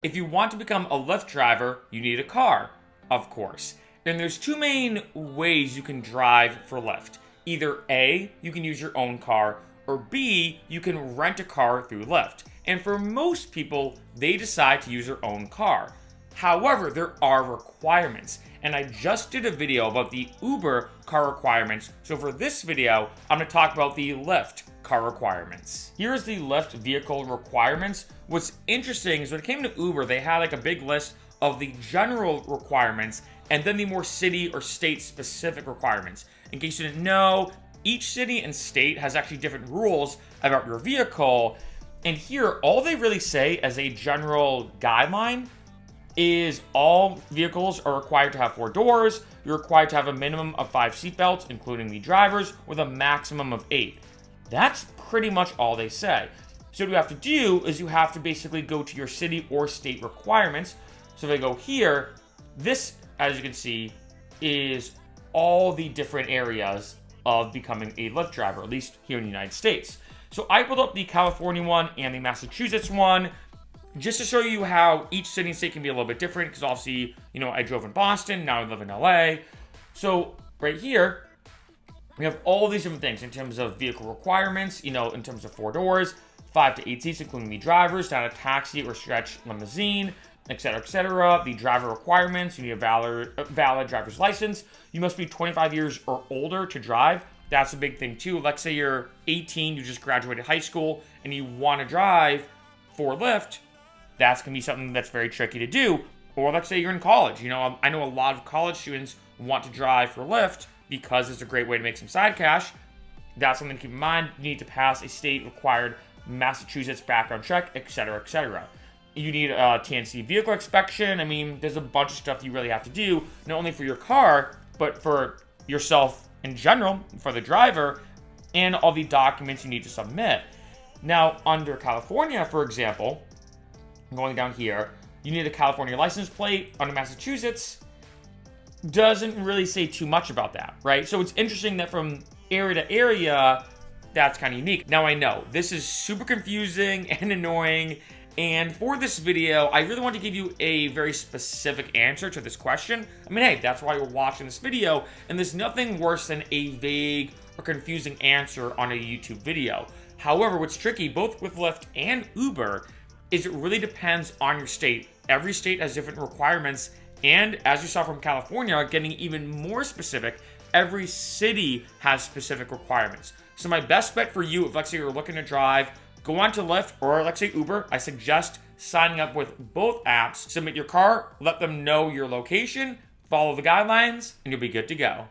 If you want to become a Lyft driver, you need a car, of course. And there's two main ways you can drive for Lyft. Either A, you can use your own car, or B, you can rent a car through Lyft. And for most people, they decide to use their own car. However, there are requirements, and I just did a video about the Uber car requirements, so for this video, I'm going to talk about the Lyft car requirements. Here's the Lyft Vehicle Requirements. What's interesting is when it came to Uber, they had like a big list of the general requirements and then the more city or state specific requirements. In case you didn't know, each city and state has actually different rules about your vehicle, and here, all they really say as a general guideline is all vehicles are required to have 4 doors. You're required to have a minimum of 5 seatbelts, including the driver's, with a maximum of 8. That's pretty much all they say. So what you have to do is you have to basically go to your city or state requirements. So if I go here, this, as you can see, is all the different areas of becoming a Lyft driver, at least here in the United States. So I pulled up the California one and the Massachusetts one, just to show you how each city and state can be a little bit different, because obviously, you know, I drove in Boston, now I live in LA. So right here, we have all these different things in terms of vehicle requirements, you know, in terms of 4 doors, 5 to 8 seats, including the drivers, down a taxi or stretch limousine, etc., etc. The driver requirements, you need a valid driver's license. You must be 25 years or older to drive. That's a big thing too. Let's say you're 18, you just graduated high school, and you want to drive for Lyft. That's going to be something that's very tricky to do. Or let's say you're in college. You know, I know a lot of college students want to drive for Lyft because it's a great way to make some side cash. That's something to keep in mind. You need to pass a state-required Massachusetts background check, etc., etc. You need a TNC vehicle inspection. I mean, there's a bunch of stuff you really have to do, not only for your car, but for yourself in general, for the driver, and all the documents you need to submit. Now, under California, for example, going down here, you need a California license plate. Under Massachusetts, doesn't really say too much about that, right? So it's interesting that from area to area, that's kind of unique. Now I know, this is super confusing and annoying, and for this video, I really want to give you a very specific answer to this question. I mean, hey, that's why you're watching this video, and there's nothing worse than a vague or confusing answer on a YouTube video. However, what's tricky, both with Lyft and Uber, is it really depends on your state. Every state has different requirements, and as you saw from California, getting even more specific, every city has specific requirements. So my best bet for you, if let's say you're looking to drive, go on to Lyft or let's say Uber, I suggest signing up with both apps. Submit your car, let them know your location, follow the guidelines, and you'll be good to go.